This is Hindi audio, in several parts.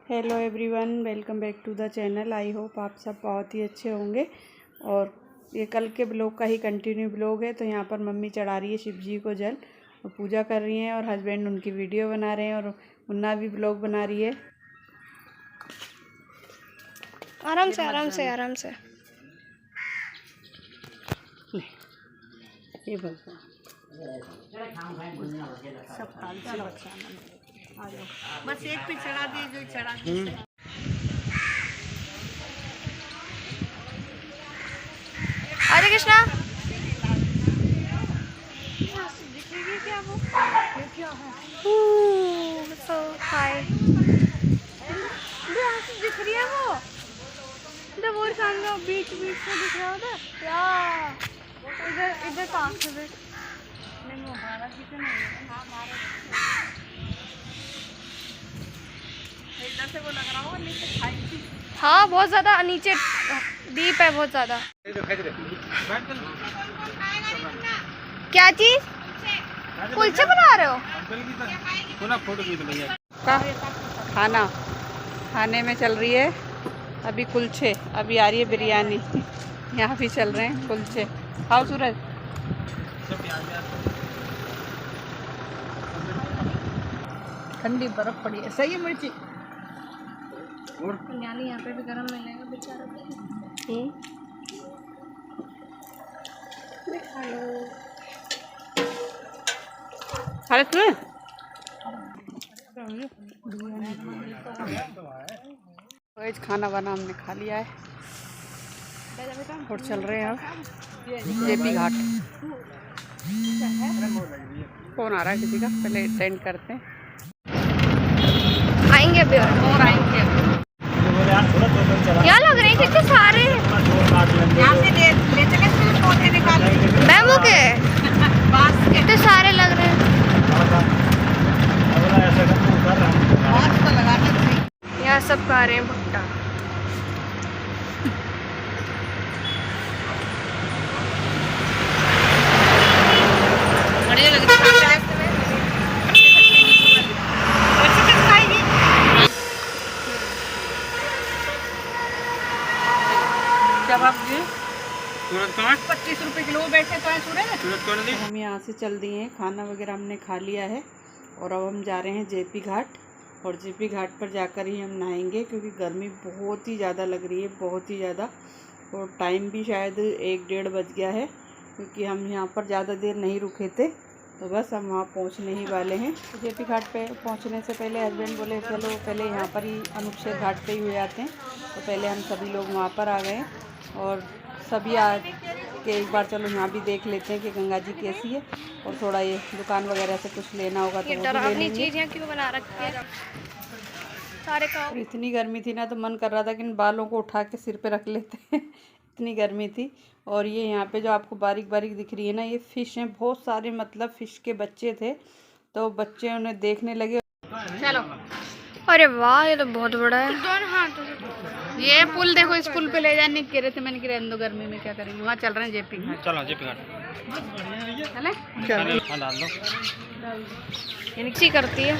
Hello everyone, welcome back to the channel. I hope आप सब बहुत ही अच्छे होंगे। और ये कल के ब्लॉग का ही कंटिन्यू ब्लॉग है। तो यहाँ पर मम्मी चढ़ा रही है शिव जी को जल और पूजा कर रही हैं, और हस्बैंड उनकी वीडियो बना रहे हैं, और मुन्ना भी ब्लॉग बना रही है। आराम से आराम से आराम से। ये बस एक पे चढ़ा दिए जो चढ़ा दिए। हरे कृष्णा। दिखेगी क्या वो? ये क्या है? सो हाय। दिख रही है वो? वो सामने बीच बीच में दिख रहा है क्या? इधर इधर पास में नहीं हमारा किचन नहीं है। इधर से वो लग रहा होगा नीचे खाई। हाँ बहुत ज़्यादा नीचे डीप है, बहुत ज़्यादा। क्या चीज़? कुलचे बना रहे हो? खाने में चल रही है अभी कुलचे, अभी आ रही है बिरयानी। यहाँ भी चल रहे हैं कुलचे। खाओ सूरज। ठंडी बर्फ पड़ी है, सही है मिर्ची। यहाँ पे भी गरम मिलेगा बेचारा। खाना वाना हमने खा लिया है और चल रहे हैं अब जेपी घाट। फोन आ रहा है किसी का, पहले अटेंड करते हैं। आएंगे अभी और आएंगे। क्या लग रहे हैं कितने सारे यहाँ से ले चले पौधे निकाल बैम्बू के कितने सारे लग रहे हैं। यहाँ सब खा रहे हैं भुट्टा। बढ़िया लग रही है। जब आप 25 रुपए किलो बैठे तो है सूरज। हम यहाँ से चल दिए हैं, खाना वगैरह हमने खा लिया है और अब हम जा रहे हैं जेपी घाट। और जेपी घाट पर जाकर ही हम नहाएंगे, क्योंकि गर्मी बहुत ही ज़्यादा लग रही है, बहुत ही ज़्यादा। और टाइम भी शायद 1-1:30 बज गया है, क्योंकि हम यहाँ पर ज़्यादा देर नहीं रुके थे। तो बस हम वहाँ पहुँचने ही वाले हैं। जेपी घाट पे पहुँचने से पहले हस्बैंड बोले चलो पहले यहाँ पर ही अनुच्छेद घाट पे ही हो जाते हैं। तो पहले हम सभी लोग वहाँ पर आ गए और सभी आ के एक बार चलो यहाँ भी देख लेते हैं कि गंगा जी कैसी है। और थोड़ा ये दुकान वगैरह से कुछ लेना होगा तो वो भी ले लेंगे। चीज़ यहाँ क्यों बना रखी है सारे काम। इतनी गर्मी थी ना, तो मन कर रहा था कि इन बालों को उठा के सिर पे रख लेते हैं। इतनी गर्मी थी। और ये यहाँ पे जो आपको बारीक बारीक दिख रही है ना, ये फ़िश हैं बहुत सारे, मतलब फ़िश के बच्चे थे। तो बच्चे उन्हें देखने लगे। चलो। अरे वाह, ये तो बहुत बड़ा है। दोनों हाथों से ये पुल देखो, इस पुल पे ले जाने कह रहे थे, मैंने कह रहे गर्मी में क्या करेंगे, वहाँ चल रहे हैं जेपी घाट। चलो जेपी घाट चले हाँ डाल दो। ये मिक्सी करती है।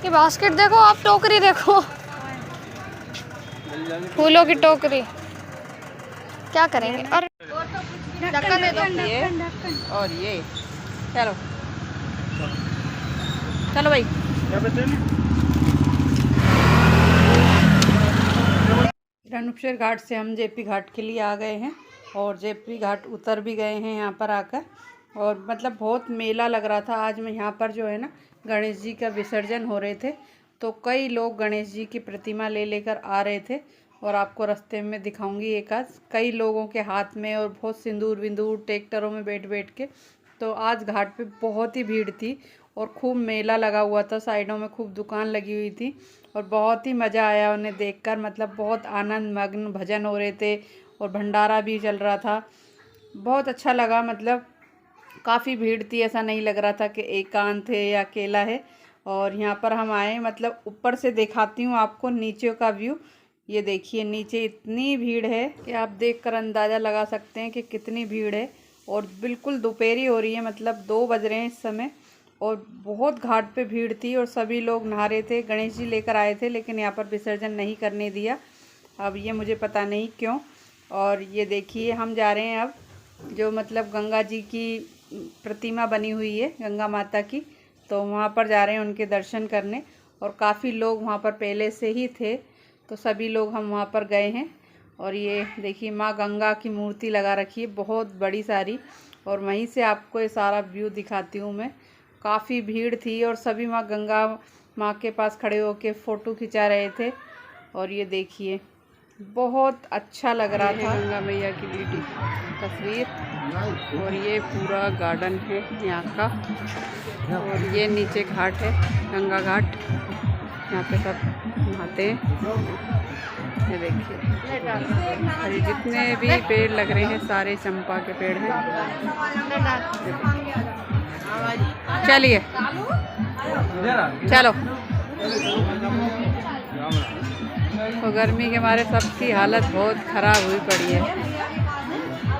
ये बास्केट देखो आप, टोकरी देखो, फूलों की टोकरी। क्या करेंगे? और ढक्कन दे दो। ये और ये चलो चलो भाई। रणुपशेर घाट से हम जेपी घाट के लिए आ गए हैं और जेपी घाट उतर भी गए हैं यहाँ पर आकर। और मतलब बहुत मेला लग रहा था आज। मैं यहाँ पर जो है ना, गणेश जी का विसर्जन हो रहे थे, तो कई लोग गणेश जी की प्रतिमा ले लेकर आ रहे थे। और आपको रास्ते में दिखाऊंगी एक आज, कई लोगों के हाथ में और बहुत सिंदूर विंदूर ट्रैक्टरों में बैठ बैठ के। तो आज घाट पे बहुत ही भीड़ थी और खूब मेला लगा हुआ था, साइडों में खूब दुकान लगी हुई थी। और बहुत ही मज़ा आया उन्हें देखकर, मतलब बहुत आनंद मग्न भजन हो रहे थे और भंडारा भी चल रहा था। बहुत अच्छा लगा, मतलब काफ़ी भीड़ थी, ऐसा नहीं लग रहा था कि एकांत है या अकेला है। और यहाँ पर हम आए, मतलब ऊपर से दिखाती हूँ आपको नीचे का व्यू। ये देखिए नीचे इतनी भीड़ है कि आप देखकर अंदाज़ा लगा सकते हैं कि कितनी भीड़ है। और बिल्कुल दोपहरी हो रही है, मतलब 2 बज रहे हैं इस समय। और बहुत घाट पे भीड़ थी और सभी लोग नहा रहे थे। गणेश जी लेकर आए थे लेकिन यहाँ पर विसर्जन नहीं करने दिया। अब ये मुझे पता नहीं क्यों। और ये देखिए हम जा रहे हैं अब, जो मतलब गंगा जी की प्रतिमा बनी हुई है गंगा माता की, तो वहाँ पर जा रहे हैं उनके दर्शन करने। और काफ़ी लोग वहाँ पर पहले से ही थे, तो सभी लोग हम वहाँ पर गए हैं। और ये देखिए माँ गंगा की मूर्ति लगा रखी है बहुत बड़ी सारी, और वहीं से आपको ये सारा व्यू दिखाती हूँ मैं। काफ़ी भीड़ थी और सभी माँ गंगा माँ के पास खड़े होकर फ़ोटो खिंचा रहे थे। और ये देखिए बहुत अच्छा लग रहा था गंगा मैया की वीडियो तस्वीर। और ये पूरा गार्डन है यहाँ का, और ये नीचे घाट है गंगा घाट, यहाँ पे सब नहाते हैं। ये देखिए अरे जितने भी पेड़ लग रहे हैं सारे चंपा के पेड़ हैं। चलिए चलो। तो गर्मी के मारे सबकी हालत बहुत ख़राब हुई पड़ी है।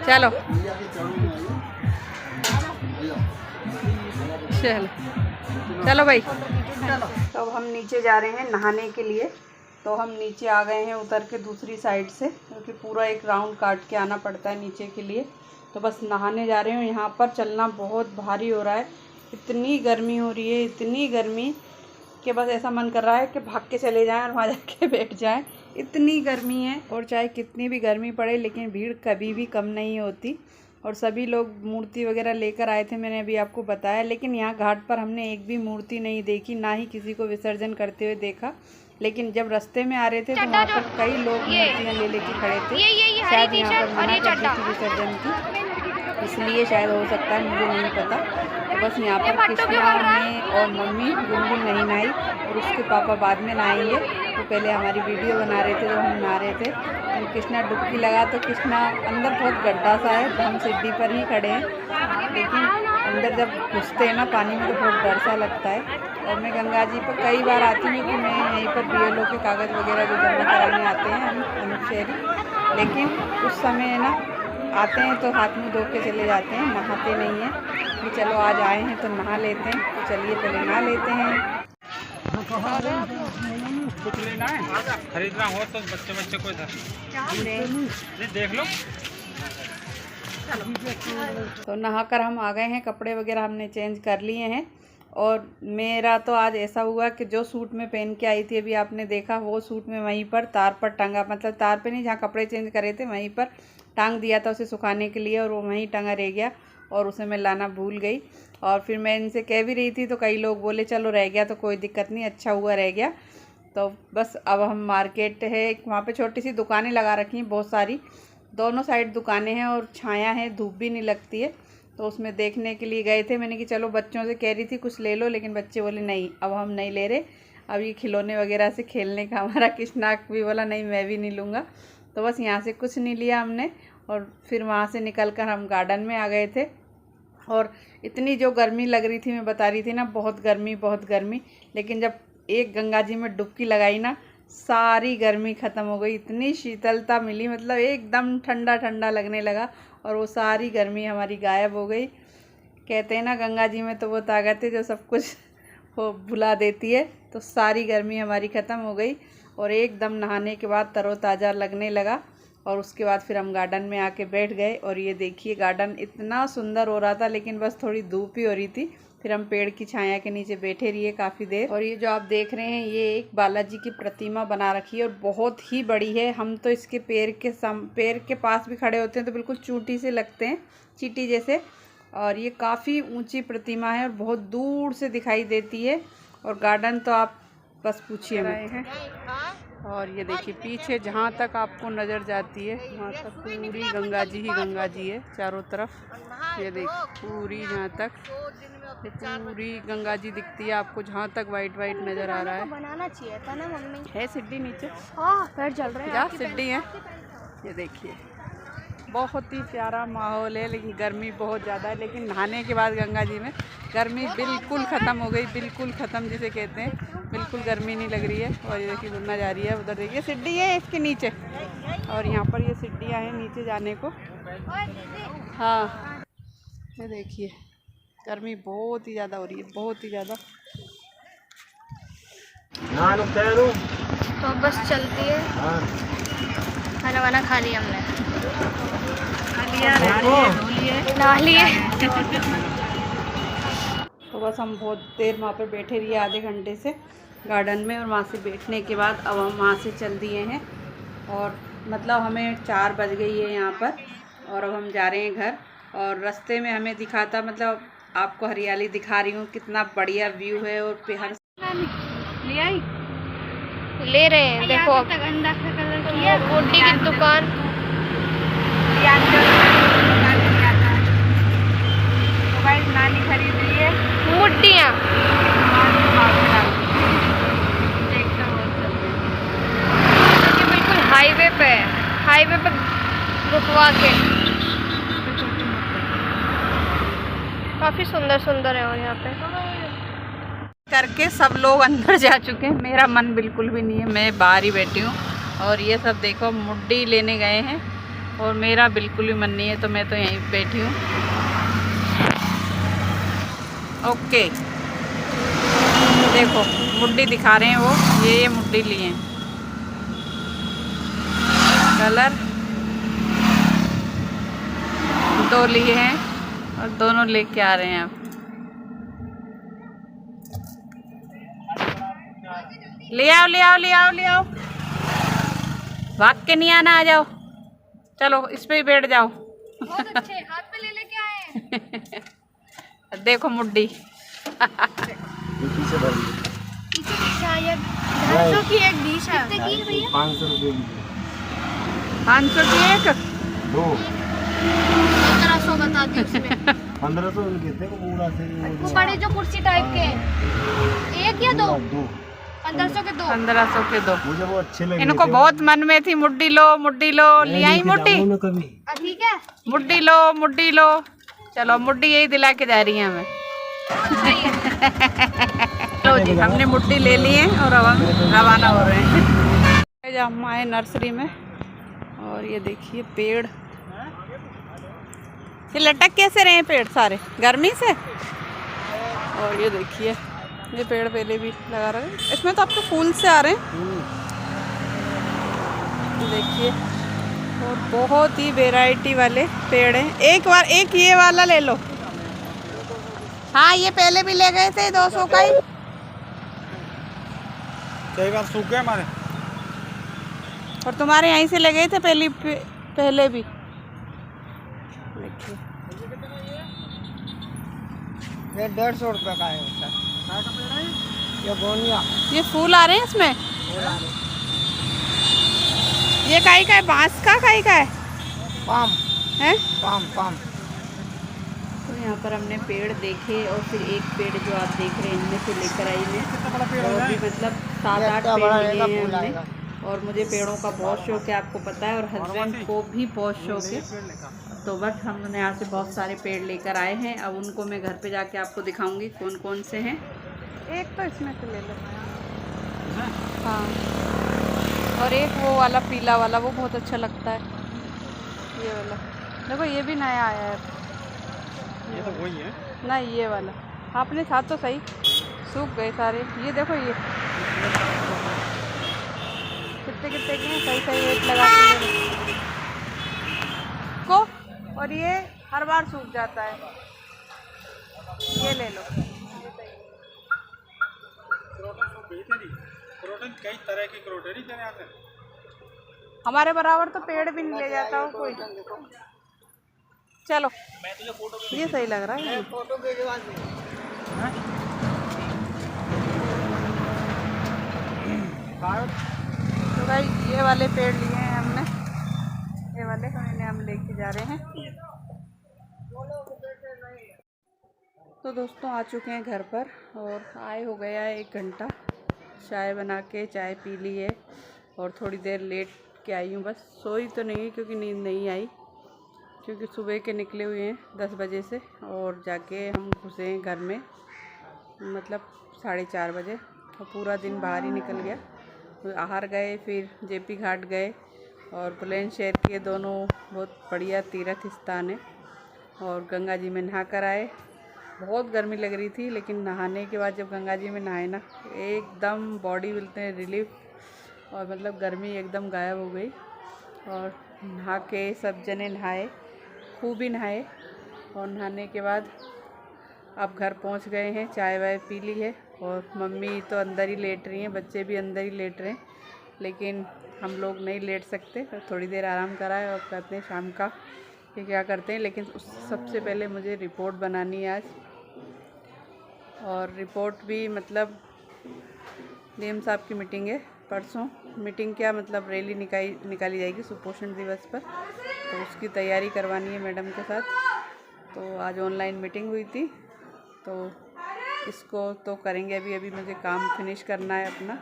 चलो चलो चलो भाई। तो अब हम नीचे जा रहे हैं नहाने के लिए। तो हम नीचे आ गए हैं उतर के दूसरी साइड से, क्योंकि पूरा एक राउंड काट के आना पड़ता है नीचे के लिए। तो बस नहाने जा रहे हैं। यहाँ पर चलना बहुत भारी हो रहा है, इतनी गर्मी हो रही है, इतनी गर्मी कि बस ऐसा मन कर रहा है कि भाग के चले जाएं और वहाँ जाके बैठ जाएं। इतनी गर्मी है, और चाहे कितनी भी गर्मी पड़े लेकिन भीड़ कभी भी कम नहीं होती। और सभी लोग मूर्ति वगैरह लेकर आए थे, मैंने अभी आपको बताया। लेकिन यहाँ घाट पर हमने एक भी मूर्ति नहीं देखी, ना ही किसी को विसर्जन करते हुए देखा। लेकिन जब रास्ते में आ रहे थे तो वहाँ पर कई लोग मूर्तियाँ ले लेके खड़े थे। शायद यहाँ पर मना कर दी थी विसर्जन की, इसलिए शायद हो सकता है, मुझे नहीं पता। तो बस यहाँ पर कृष्णा ने और मम्मी गुनगुन नहीं नहाई और उसके पापा बाद में नहाएंगे। तो पहले हमारी वीडियो बना रहे थे, तो हम नहा रहे थे। तो कृष्णा डुबकी लगा, तो कृष्णा अंदर बहुत गड्ढा सा है, तो हम सीढ़ी पर ही खड़े हैं, लेकिन अंदर जब घुसते हैं ना पानी में तो बहुत डर सा लगता है। और मैं गंगा जी पर कई बार आती हूँ कि मैं यहीं पर BLO के कागज़ वगैरह जो जमा कराने आते हैं हम अनूप शहरी, लेकिन उस समय है ना आते हैं तो हाथ मुँह धो के चले जाते हैं, नहाते नहीं हैं कि चलो आज आए हैं तो नहा लेते हैं। तो चलिए पहले नहा लेते हैं। कुछ लेना है, खरीदना हो तो बच्चे को इधर देख लो। तो नहाकर हम आ गए हैं, कपड़े वगैरह हमने चेंज कर लिए हैं। और मेरा तो आज ऐसा हुआ कि जो सूट में पहन के आई थी अभी आपने देखा, वो सूट में वहीं पर तार पर टंगा, मतलब तार पे नहीं, जहाँ कपड़े चेंज करे थे वहीं पर टांग दिया था उसे सुखाने के लिए, और वो वहीं टंगा रह गया और उसे मैं लाना भूल गई। और फिर मैं इनसे कह भी रही थी तो कई लोग बोले चलो रह गया तो कोई दिक्कत नहीं, अच्छा हुआ रह गया। तो बस अब हम मार्केट है, वहाँ पे छोटी सी दुकानें लगा रखी हैं बहुत सारी, दोनों साइड दुकानें हैं और छाया है, धूप भी नहीं लगती है। तो उसमें देखने के लिए गए थे। मैंने कि चलो बच्चों से कह रही थी कुछ ले लो, लेकिन बच्चे बोले नहीं अब हम नहीं ले रहे, अब ये खिलौने वगैरह से खेलने का हमारा कृष्णाक भी बोला नहीं मैं भी नहीं लूँगा। तो बस यहाँ से कुछ नहीं लिया हमने, और फिर वहाँ से निकल कर हम गार्डन में आ गए थे। और इतनी जो गर्मी लग रही थी, मैं बता रही थी ना बहुत गर्मी, लेकिन जब एक गंगा जी में डुबकी लगाई ना सारी गर्मी ख़त्म हो गई, इतनी शीतलता मिली, मतलब एकदम ठंडा ठंडा लगने लगा और वो सारी गर्मी हमारी गायब हो गई। कहते हैं ना गंगा जी में तो वो ताकत है जो सब कुछ वो भुला देती है। तो सारी गर्मी हमारी ख़त्म हो गई और एकदम नहाने के बाद तरोताज़ा लगने लगा। और उसके बाद फिर हम गार्डन में आके बैठ गए। और ये देखिए गार्डन इतना सुंदर हो रहा था, लेकिन बस थोड़ी धूप ही हो रही थी। फिर हम पेड़ की छाया के नीचे बैठे रहिए काफ़ी देर। और ये जो आप देख रहे हैं ये एक बालाजी की प्रतिमा बना रखी है और बहुत ही बड़ी है। हम तो इसके पैर के पास भी खड़े होते हैं तो बिल्कुल चूंटी से लगते हैं, चींटी जैसे। और ये काफ़ी ऊंची प्रतिमा है और बहुत दूर से दिखाई देती है। और गार्डन तो आप बस पूछिए रहे हैं। और ये देखिए पीछे जहाँ तक आपको नज़र जाती है वहाँ तक पूरी गंगा जी ही गंगा जी है चारों तरफ। ये देखिए पूरी जहाँ तक पूरी गंगा जी दिखती है आपको, जहाँ तक वाइट वाइट नज़र आ रहा है। बनाना चाहिए था ना मम्मी। है सीढ़ी नीचे, हाँ पैर चल रहे हैं, जहाँ सीढ़ी है। ये देखिए बहुत ही प्यारा माहौल है, लेकिन गर्मी बहुत ज़्यादा है। लेकिन नहाने के बाद गंगा जी में गर्मी बिल्कुल ख़त्म हो गई, बिल्कुल ख़त्म जिसे कहते हैं, बिल्कुल गर्मी नहीं लग रही है। और ये देखिए घूमना जा रही है, उधर देखिए सीढ़ी है इसके नीचे, और यहाँ पर ये सीढ़ियाँ हैं नीचे जाने को। हाँ ये देखिए गर्मी बहुत ही ज़्यादा हो रही है, बहुत ही ज़्यादा। तो बस चलती है। खाना वाना खा लिया हमने, नहा लिए। तो बस हम बहुत देर वहाँ पे बैठे रहिए, आधे घंटे से गार्डन में, और वहाँ से बैठने के बाद अब हम वहाँ से चल दिए हैं। और मतलब हमें 4 बज गई है यहाँ पर, और अब हम जा रहे हैं घर। और रास्ते में हमें दिखाता, मतलब आपको हरियाली दिखा रही हूँ, कितना बढ़िया व्यू है। और हर ले आई ले रहे हैं, देखो मोटी की दुकान। नानी खरीद रही है मुट्टियाँ। बिल्कुल हाईवे पे है, हाईवे पे रुकवा के। काफी सुंदर सुंदर है और यहाँ पे करके सब लोग अंदर जा चुके हैं। मेरा मन बिल्कुल भी नहीं है, मैं बाहर ही बैठी हूँ। और ये सब देखो मुड्डी लेने गए हैं, और मेरा बिल्कुल भी मन नहीं है, तो मैं तो यहीं बैठी हूँ। ओके, देखो मुड्डी दिखा रहे हैं वो, ये मुड्डी लिए हैं, कलर 2 लिए हैं, और दोनों लेके आ रहे हैं अब। ले आओ ले आओ ले आओ ले आओ, भाग के नहीं आना, आ जाओ, चलो इस पे ही बैठ जाओ। बहुत अच्छे, हाथ पे ले लेके आए हैं। देखो मुड्डी शायद 250 की एक डिश है। कितने की है भैया? 500 रुपये की 500 की एक, 2। 1500 बता दी उसमें। 1500 उनके थे पूरा से वो बड़े जो कुर्सी टाइप के हैं, एक या दो? 1500 के दो। 1500 के 2। मुझे वो अच्छे लगे। इनको बहुत मन में थी मुड्डी लो मुड्डी लो, ले आई मुड्डी। ठीक है, मुड्डी लो मुड्डी लो, चलो मुड्डी यही दिला के जा रही है हमें। लो जी, हमने मुड्डी ले ली है, और अब हम रवाना हो रहे हैं। जब हम आए नर्सरी में, और ये देखिए पेड़, ये लटक कैसे रहे हैं पेड़ सारे गर्मी से। और ये देखिए ये पेड़ पहले भी लगा रहे हैं, इसमें तो आपके फूल से आ रहे हैं, देखिए। और बहुत ही वैरायटी वाले पेड़ हैं। एक बार एक ये वाला ले लो। हाँ, ये पहले भी ले गए थे 200 का ही, कई बार सूख गए हमारे। और तुम्हारे यहीं से ले गए थे पहले भी। देखिए ये 150 रुपये का है ये गोनिया। ये फूल आ रहे हैं इसमें। ये काई का है? बांस का काई का है? पाम है पाम पाम। तो यहाँ पर हमने पेड़ देखे, और फिर एक पेड़ जो आप देख रहे हैं इनमें से लेकर आई मैं, और भी मतलब 7-8 पेड़ लिए हैं हमने। और मुझे पेड़ों का बहुत शौक है, आपको पता है, और हस्बैंड को भी बहुत शौक है। तो बस हमने यहाँ से बहुत सारे पेड़ लेकर आए हैं। अब उनको मैं घर पे जाके आपको दिखाऊंगी कौन कौन से हैं। एक तो इसमें से ले लो। हाँ, और एक वो वाला पीला वाला, वो बहुत अच्छा लगता है, ये वाला। देखो ये भी नया आया है। ये तो वही है। नहीं, ये वाला आपने था तो सही, सूख गए सारे। ये देखो ये कितने कितने के हैं, सही सही रेट लगा के को। और ये हर बार सूख जाता है, ये ले लो। क्रोटन कई तरह की क्रोटरी चले आते हैं। हमारे बराबर तो पेड़ भी नहीं ले जाता हो कोई। चलो ये सही लग रहा है। फोटो के जवाब तो भाई ये वाले पेड़ लिए हैं हमने, ये वाले हम लेके जा रहे हैं। तो दोस्तों आ चुके हैं घर पर, और आए हो गया है 1 घंटा। चाय बना के चाय पी ली है, और थोड़ी देर लेट के आई हूँ। बस सोई तो नहीं क्योंकि नींद नहीं आई, क्योंकि सुबह के निकले हुए हैं 10 बजे से, और जाके हम घुसे हैं घर में मतलब 4:30 बजे। और पूरा दिन बाहर ही निकल गया। आहार गए, फिर जेपी घाट गए, और बुलंदशहर के दोनों बहुत बढ़िया तीर्थ स्थान है। और गंगा जी में नहा कर आए, बहुत गर्मी लग रही थी, लेकिन नहाने के बाद जब गंगा जी में नहाए ना, एकदम बॉडी बोलते हैं रिलीफ, और मतलब गर्मी एकदम गायब हो गई। और नहा के सब जने नहाए, खूब ही नहाए। और नहाने के बाद अब घर पहुंच गए हैं, चाय वाय पी ली है, और मम्मी तो अंदर ही लेट रही हैं, बच्चे भी अंदर ही लेट रहे हैं, लेकिन हम लोग नहीं लेट सकते, तो थोड़ी देर आराम कराए और करते हैं शाम का कि क्या करते हैं। लेकिन उस सबसे पहले मुझे रिपोर्ट बनानी है आज, और रिपोर्ट भी मतलब डीएम साहब की मीटिंग है परसों। मीटिंग क्या मतलब रैली निकाली जाएगी सुपोषण दिवस पर, तो उसकी तैयारी करवानी है मैडम के साथ। तो आज ऑनलाइन मीटिंग हुई थी, तो इसको तो करेंगे। अभी मुझे काम फिनिश करना है अपना,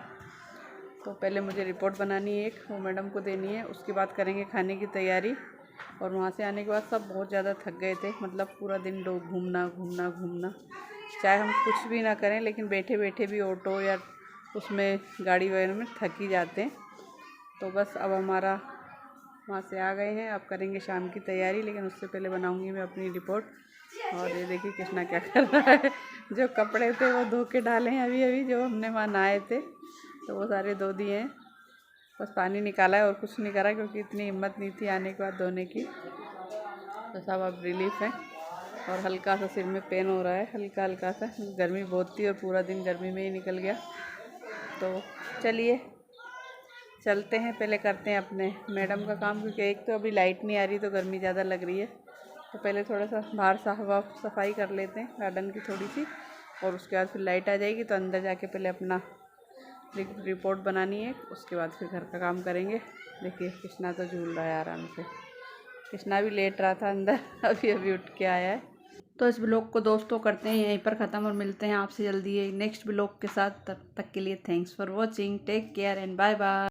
तो पहले मुझे रिपोर्ट बनानी है एक, वो मैडम को देनी है, उसके बाद करेंगे खाने की तैयारी। और वहाँ से आने के बाद सब बहुत ज़्यादा थक गए थे, मतलब पूरा दिन लोग घूमना, चाहे हम कुछ भी ना करें, लेकिन बैठे बैठे भी ऑटो या उसमें गाड़ी वगैरह में थक ही जाते हैं। तो बस अब हमारा वहाँ से आ गए हैं, अब करेंगे शाम की तैयारी, लेकिन उससे पहले बनाऊंगी मैं अपनी रिपोर्ट। और ये देखिए कृष्णा क्या कर रहा है, जो कपड़े थे वो धो के डाले हैं अभी जो हमने वहाँ नहाए थे, तो वो सारे धो दिए हैं, बस पानी निकाला है और कुछ नहीं करा, क्योंकि इतनी हिम्मत नहीं थी आने के बाद धोने की। तो सब अब रिलीफ है, और हल्का सा सिर में पेन हो रहा है, हल्का सा, गर्मी बहुत थी और पूरा दिन गर्मी में ही निकल गया। तो चलिए चलते हैं, पहले करते हैं अपने मैडम का काम, क्योंकि एक तो अभी लाइट नहीं आ रही तो गर्मी ज़्यादा लग रही है। तो पहले थोड़ा सा बाहर सफाई कर लेते हैं गार्डन की थोड़ी सी, और उसके बाद फिर लाइट आ जाएगी तो अंदर जाके पहले अपना रिपोर्ट बनानी है, उसके बाद फिर घर का काम करेंगे। देखिए कृष्णा तो झूल रहा है आराम से, कृष्णा भी लेट रहा था अंदर, अभी उठ के आया है। तो इस ब्लॉग को दोस्तों करते हैं यहीं पर ख़त्म, और मिलते हैं आपसे जल्दी नेक्स्ट ब्लॉग के साथ। तब तक के लिए thanks for watching, take care and bye bye.